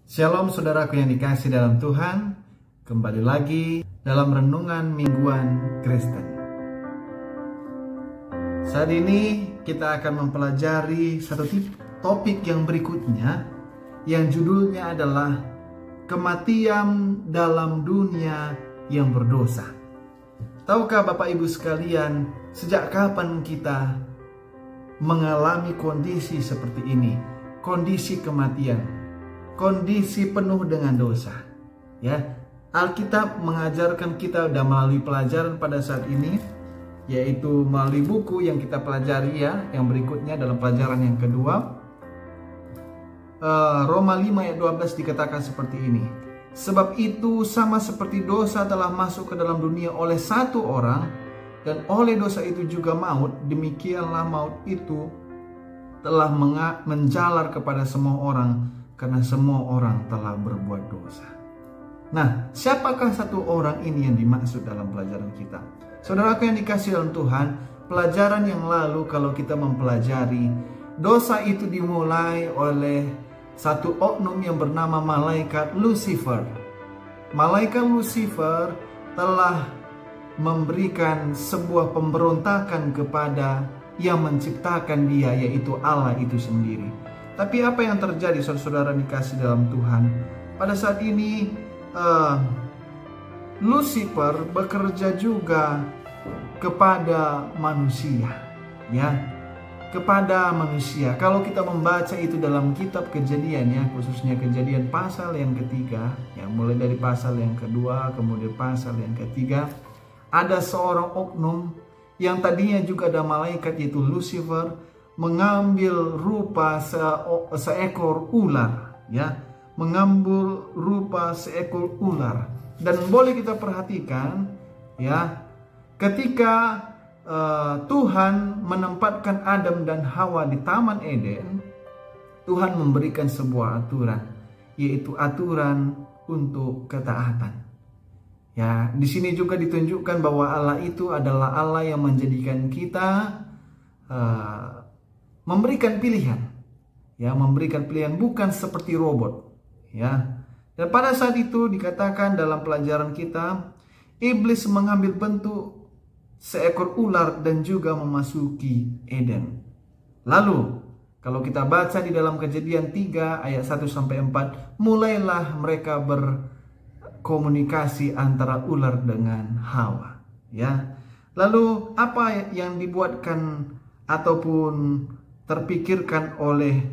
Shalom saudaraku yang dikasih dalam Tuhan. Kembali lagi dalam renungan mingguan Kristen. Saat ini kita akan mempelajari satu topik yang berikutnya, yang judulnya adalah kematian dalam dunia yang berdosa. Tahukah Bapak Ibu sekalian, sejak kapan kita mengalami kondisi seperti ini? Kondisi kematian, kondisi penuh dengan dosa. Ya, Alkitab mengajarkan kita dan melalui pelajaran pada saat ini, yaitu melalui buku yang kita pelajari ya, yang berikutnya dalam pelajaran yang kedua. Roma 5 ayat 12 dikatakan seperti ini. Sebab itu sama seperti dosa telah masuk ke dalam dunia oleh satu orang, dan oleh dosa itu juga maut, demikianlah maut itu telah menjalar kepada semua orang, karena semua orang telah berbuat dosa. Nah, siapakah satu orang ini yang dimaksud dalam pelajaran kita? Saudaraku yang dikasih dalam Tuhan, pelajaran yang lalu kalau kita mempelajari, dosa itu dimulai oleh satu oknum yang bernama malaikat Lucifer. Malaikat Lucifer telah memberikan sebuah pemberontakan kepada yang menciptakan dia, yaitu Allah itu sendiri. Tapi apa yang terjadi saudara-saudara dikasih dalam Tuhan? Pada saat ini Lucifer bekerja juga kepada manusia, ya, kepada manusia. Kalau kita membaca itu dalam kitab Kejadian ya, khususnya Kejadian pasal yang ketiga, ya, mulai dari pasal yang kedua kemudian pasal yang ketiga, ada seorang oknum yang tadinya juga ada malaikat, yaitu Lucifer, mengambil rupa seekor ular, ya, mengambil rupa seekor ular. Dan boleh kita perhatikan, ya, ketika Tuhan menempatkan Adam dan Hawa di Taman Eden, Tuhan memberikan sebuah aturan, yaitu aturan untuk ketaatan. Ya, di sini juga ditunjukkan bahwa Allah itu adalah Allah yang menjadikan kita memberikan pilihan, ya, memberikan pilihan, bukan seperti robot, ya. Dan pada saat itu dikatakan dalam pelajaran kita, iblis mengambil bentuk seekor ular dan juga memasuki Eden. Lalu kalau kita baca di dalam Kejadian 3 ayat 1 sampai 4, mulailah mereka berkomunikasi antara ular dengan Hawa, ya. Lalu apa yang dibuatkan ataupun terpikirkan oleh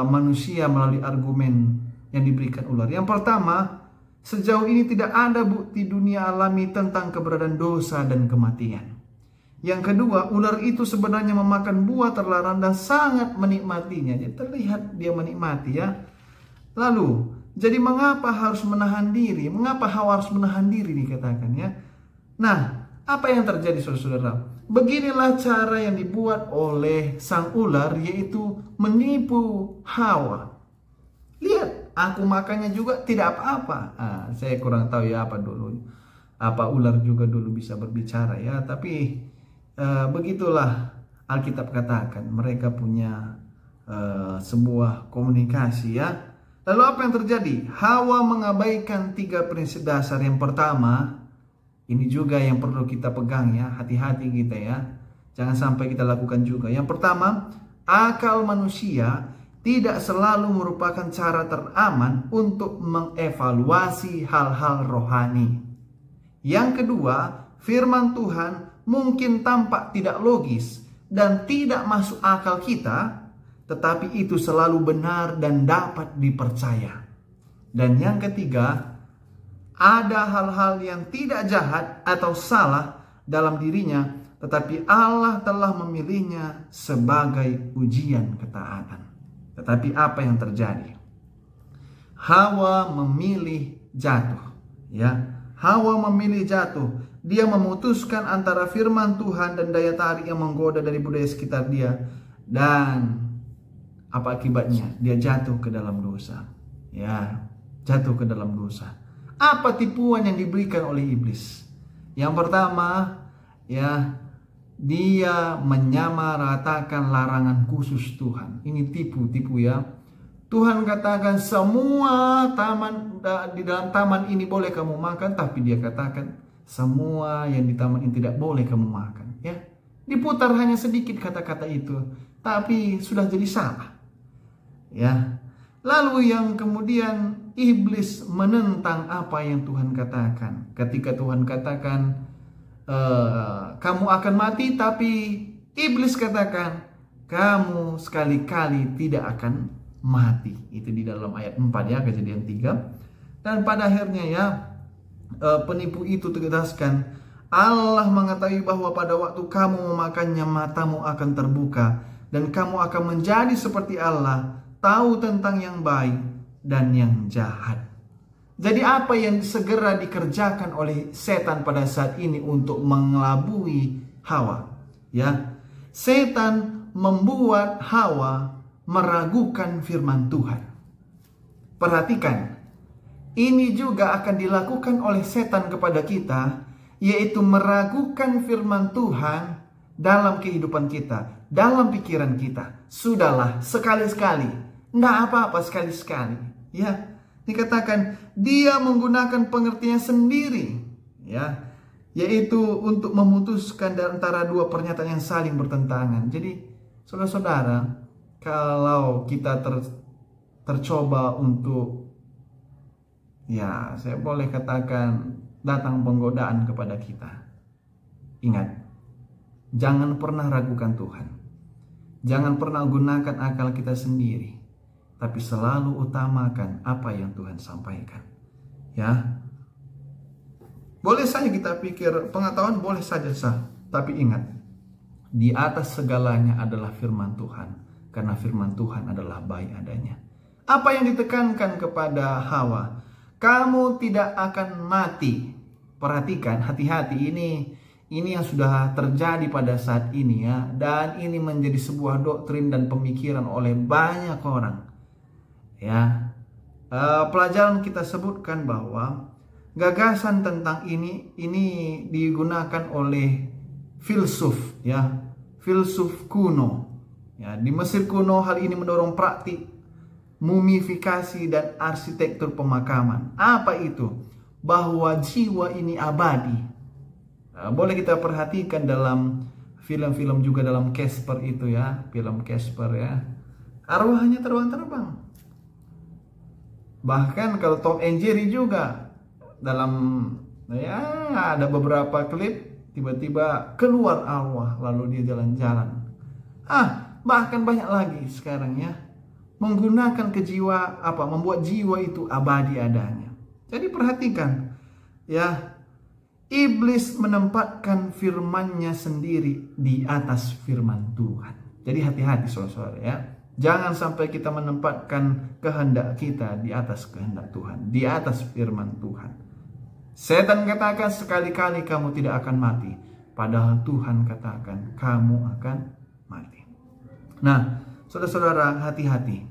manusia melalui argumen yang diberikan ular? Yang pertama, sejauh ini tidak ada bukti dunia alami tentang keberadaan dosa dan kematian. Yang kedua, ular itu sebenarnya memakan buah terlarang dan sangat menikmatinya. Jadi terlihat dia menikmati, ya. Lalu, jadi mengapa harus menahan diri? Mengapa Hawa harus menahan diri dikatakan, ya? Nah, apa yang terjadi saudara-saudara? Beginilah cara yang dibuat oleh sang ular, yaitu menipu Hawa. Lihat, aku makannya juga tidak apa-apa. Saya kurang tahu ya apa ular juga dulu bisa berbicara, ya. Tapi begitulah Alkitab katakan, mereka punya sebuah komunikasi, ya. Lalu apa yang terjadi? Hawa mengabaikan 3 prinsip dasar. Yang pertama, ini juga yang perlu kita pegang, ya, hati-hati kita, ya, jangan sampai kita lakukan juga. Yang pertama, akal manusia tidak selalu merupakan cara teraman untuk mengevaluasi hal-hal rohani. Yang kedua, firman Tuhan mungkin tampak tidak logis dan tidak masuk akal kita, tetapi itu selalu benar dan dapat dipercaya. Dan yang ketiga, ada hal-hal yang tidak jahat atau salah dalam dirinya, tetapi Allah telah memilihnya sebagai ujian ketaatan. Tetapi apa yang terjadi? Hawa memilih jatuh, ya. Hawa memilih jatuh. Dia memutuskan antara firman Tuhan dan daya tarik yang menggoda dari budaya sekitar dia. Dan apa akibatnya? Dia jatuh ke dalam dosa, ya, jatuh ke dalam dosa. Apa tipuan yang diberikan oleh iblis? Yang pertama, ya, dia menyamaratakan larangan khusus Tuhan. Ini tipu, ya. Tuhan katakan semua di dalam taman ini boleh kamu makan, tapi dia katakan semua yang di taman ini tidak boleh kamu makan. Ya, diputar hanya sedikit kata-kata itu, tapi sudah jadi salah. Ya, lalu yang kemudian iblis menentang apa yang Tuhan katakan. Ketika Tuhan katakan kamu akan mati, tapi iblis katakan kamu sekali-kali tidak akan mati. Itu di dalam ayat 4 ya, Kejadian 3. Dan pada akhirnya ya, penipu itu tegaskan, Allah mengetahui bahwa pada waktu kamu memakannya matamu akan terbuka dan kamu akan menjadi seperti Allah, tahu tentang yang baik dan yang jahat. Jadi apa yang segera dikerjakan oleh setan pada saat ini untuk mengelabui Hawa? Ya, setan membuat Hawa meragukan firman Tuhan. Perhatikan, ini juga akan dilakukan oleh setan kepada kita, yaitu meragukan firman Tuhan dalam kehidupan kita, dalam pikiran kita. Sudahlah, sekali-sekali, enggak apa-apa sekali-sekali. Ya, dikatakan dia menggunakan pengertiannya sendiri, ya, yaitu untuk memutuskan antara dua pernyataan yang saling bertentangan. Jadi, saudara-saudara, kalau kita tercoba untuk, ya, saya boleh katakan datang penggodaan kepada kita, ingat, jangan pernah ragukan Tuhan. Jangan pernah gunakan akal kita sendiri, tapi selalu utamakan apa yang Tuhan sampaikan. Ya, boleh saja kita pikir pengetahuan boleh saja sah, tapi ingat, di atas segalanya adalah firman Tuhan, karena firman Tuhan adalah baik adanya. Apa yang ditekankan kepada Hawa? Kamu tidak akan mati. Perhatikan, hati-hati, ini yang sudah terjadi pada saat ini ya, dan ini menjadi sebuah doktrin dan pemikiran oleh banyak orang. Ya, pelajaran kita sebutkan bahwa gagasan tentang ini digunakan oleh filsuf, ya, filsuf kuno. Ya, di Mesir kuno hal ini mendorong praktik mumifikasi dan arsitektur pemakaman. Apa itu? Bahwa jiwa ini abadi. Boleh kita perhatikan dalam film-film juga, dalam Casper itu ya, film Casper ya, arwahnya terbang-terbang. Bahkan kalau Tom and Jerry juga, dalam ya ada beberapa klip tiba-tiba keluar arwah lalu dia jalan-jalan. Bahkan banyak lagi sekarang ya, menggunakan membuat jiwa itu abadi adanya. Jadi perhatikan ya, iblis menempatkan firman-Nya sendiri di atas firman Tuhan. Jadi hati-hati saudara-saudara ya. Jangan sampai kita menempatkan kehendak kita di atas kehendak Tuhan, di atas firman Tuhan. Setan katakan sekali-kali kamu tidak akan mati, padahal Tuhan katakan kamu akan mati. Nah, saudara-saudara, hati-hati.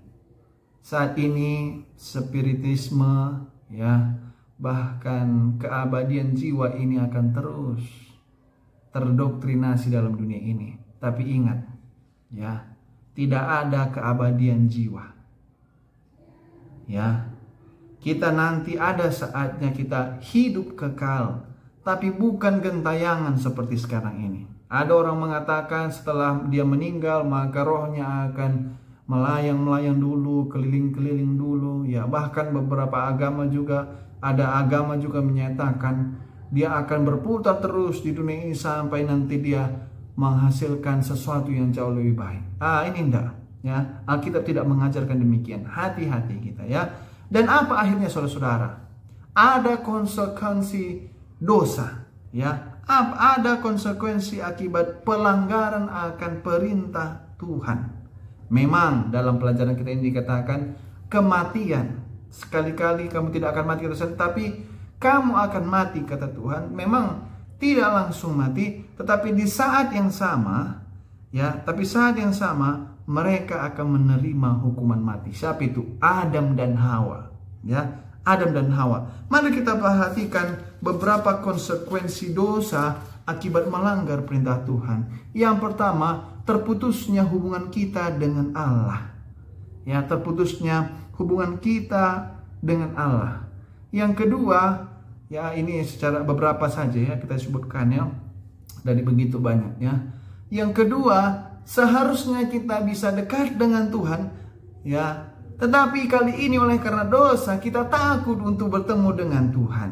Saat ini spiritisme ya, bahkan keabadian jiwa ini akan terus terdoktrinasi dalam dunia ini. Tapi ingat ya, tidak ada keabadian jiwa. Ya, kita nanti ada saatnya kita hidup kekal, tapi bukan gentayangan seperti sekarang ini. Ada orang mengatakan setelah dia meninggal maka rohnya akan melayang-melayang dulu, keliling-keliling dulu. Ya, bahkan beberapa agama juga, ada agama juga menyatakan dia akan berputar terus di dunia ini sampai nanti dia menghasilkan sesuatu yang jauh lebih baik. Ini enggak ya. Alkitab tidak mengajarkan demikian. Hati-hati kita ya. Dan apa akhirnya saudara-saudara? Ada konsekuensi dosa ya. Ada konsekuensi akibat pelanggaran akan perintah Tuhan. Memang dalam pelajaran kita ini dikatakan kematian. Sekali-kali kamu tidak akan mati kata Tuhan, tapi kamu akan mati kata Tuhan. Memang tidak langsung mati, tetapi di saat yang sama ya, mereka akan menerima hukuman mati. Siapa itu? Adam dan Hawa ya, Adam dan Hawa. Mari kita perhatikan beberapa konsekuensi dosa akibat melanggar perintah Tuhan. Yang pertama, terputusnya hubungan kita dengan Allah. Ya, terputusnya hubungan kita dengan Allah. Yang kedua, ya ini secara beberapa saja ya kita sebutkan ya, dari begitu banyak ya. Yang kedua, seharusnya kita bisa dekat dengan Tuhan ya, tetapi kali ini oleh karena dosa kita takut untuk bertemu dengan Tuhan.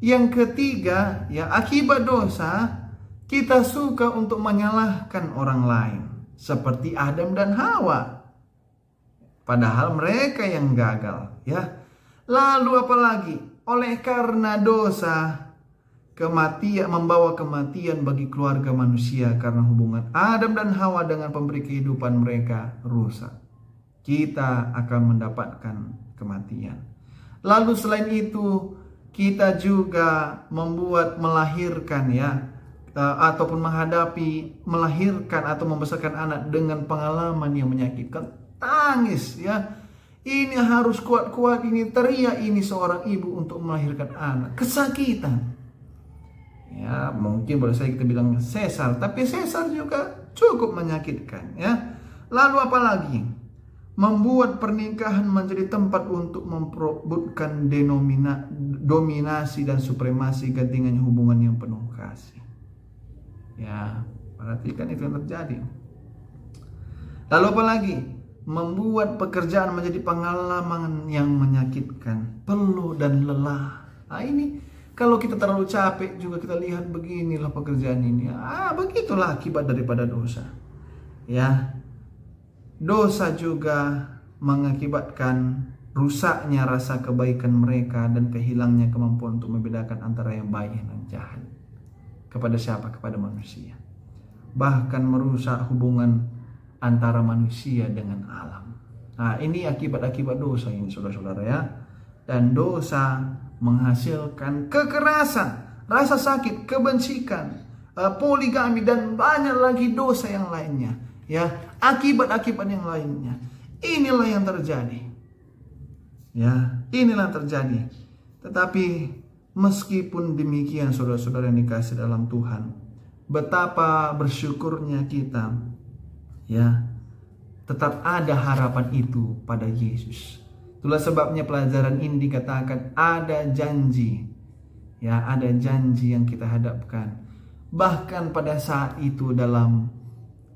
Yang ketiga, ya akibat dosa kita suka untuk menyalahkan orang lain, seperti Adam dan Hawa. Padahal mereka yang gagal ya. Lalu apalagi? Oleh karena dosa, kematian membawa kematian bagi keluarga manusia karena hubungan Adam dan Hawa dengan pemberi kehidupan mereka rusak. Kita akan mendapatkan kematian. Lalu selain itu, kita juga melahirkan ya, ataupun melahirkan atau membesarkan anak dengan pengalaman yang menyakitkan. Tangis ya. Ini harus kuat-kuat, ini teriak ini seorang ibu untuk melahirkan anak. Kesakitan. Ya, mungkin boleh saya kita bilang sesar, tapi sesar juga cukup menyakitkan ya. Lalu apalagi? Membuat pernikahan menjadi tempat untuk memperebutkan dominasi dan supremasi gantinya hubungan yang penuh kasih. Ya, perhatikan itu yang terjadi. Lalu apalagi? Membuat pekerjaan menjadi pengalaman yang menyakitkan, peluh dan lelah. Nah ini kalau kita terlalu capek juga kita lihat beginilah pekerjaan ini. Begitulah akibat daripada dosa. Ya, dosa juga mengakibatkan rusaknya rasa kebaikan mereka dan kehilangnya kemampuan untuk membedakan antara yang baik dan jahat. Kepada siapa? Kepada manusia. Bahkan merusak hubungan antara manusia dengan alam. Nah, ini akibat-akibat dosa ini saudara-saudara ya. Dan dosa menghasilkan kekerasan, rasa sakit, kebencian, poligami dan banyak lagi dosa yang lainnya. Ya, akibat-akibat yang lainnya. Inilah yang terjadi. Ya, inilah yang terjadi. Tetapi meskipun demikian saudara-saudara yang dikasih dalam Tuhan, betapa bersyukurnya kita. Ya, tetap ada harapan itu pada Yesus. Itulah sebabnya pelajaran ini dikatakan ada janji. Ya, ada janji yang kita hadapkan. Bahkan pada saat itu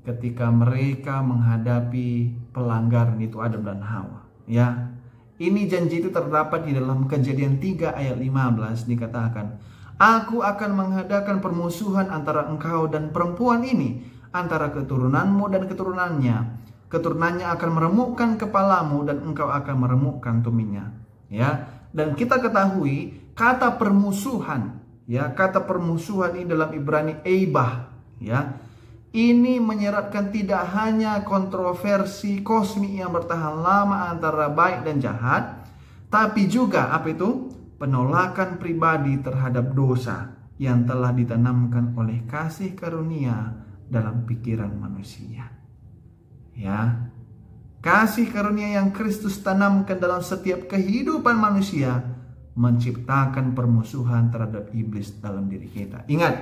ketika mereka menghadapi pelanggaran itu Adam dan Hawa. Ya, ini janji itu terdapat di dalam Kejadian 3 ayat 15 dikatakan, Aku akan mengadakan permusuhan antara engkau dan perempuan ini, antara keturunanmu dan keturunannya. Keturunannya akan meremukkan kepalamu dan engkau akan meremukkan tuminya. Ya, dan kita ketahui kata permusuhan, ya, kata permusuhan ini dalam Ibrani eibah, ya. Ini menyeratkan tidak hanya kontroversi kosmik yang bertahan lama antara baik dan jahat, tapi juga apa itu? Penolakan pribadi terhadap dosa yang telah ditanamkan oleh kasih karunia dalam pikiran manusia. Ya, kasih karunia yang Kristus tanamkan dalam setiap kehidupan manusia menciptakan permusuhan terhadap iblis dalam diri kita. Ingat,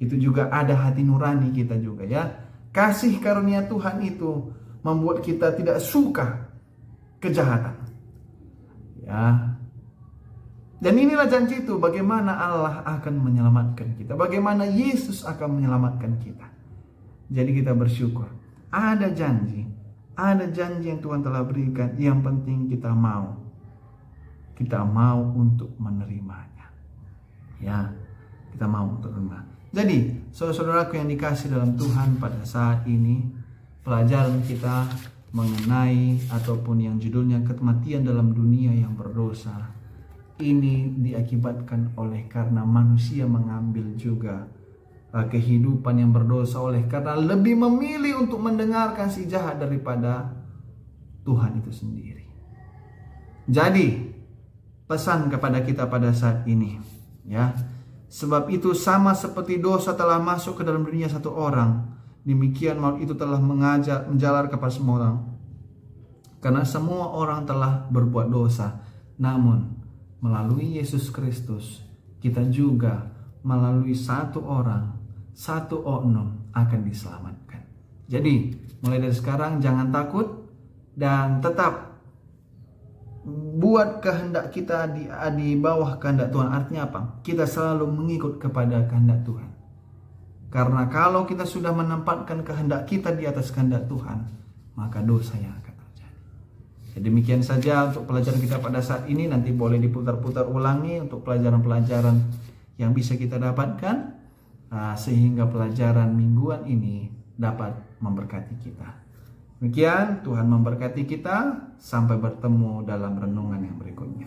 itu juga ada hati nurani kita juga ya. Kasih karunia Tuhan itu membuat kita tidak suka kejahatan. Ya. Dan inilah janji itu, bagaimana Allah akan menyelamatkan kita, bagaimana Yesus akan menyelamatkan kita. Jadi kita bersyukur. Ada janji yang Tuhan telah berikan. Yang penting kita mau untuk menerimanya. Ya, kita mau untuk menerima. Jadi, saudara-saudaraku yang dikasih dalam Tuhan, pada saat ini pelajaran kita mengenai ataupun yang judulnya kematian dalam dunia yang berdosa, ini diakibatkan oleh karena manusia mengambil juga kehidupan yang berdosa, oleh karena lebih memilih untuk mendengarkan si jahat daripada Tuhan itu sendiri. Jadi pesan kepada kita pada saat ini, ya, sebab itu sama seperti dosa telah masuk ke dalam dunia satu orang, demikian maut itu telah menjalar kepada semua orang, karena semua orang telah berbuat dosa. Namun melalui Yesus Kristus, kita juga melalui satu orang, satu oknum akan diselamatkan. Jadi mulai dari sekarang jangan takut, dan tetap buat kehendak kita di bawah kehendak Tuhan. Artinya apa? Kita selalu mengikut kepada kehendak Tuhan. Karena kalau kita sudah menempatkan kehendak kita di atas kehendak Tuhan, maka dosa yang akan terjadi. Jadi demikian saja untuk pelajaran kita pada saat ini. Nanti boleh diputar-putar ulangi untuk pelajaran-pelajaran yang bisa kita dapatkan, sehingga pelajaran mingguan ini dapat memberkati kita. Demikian, Tuhan memberkati kita. Sampai bertemu dalam renungan yang berikutnya.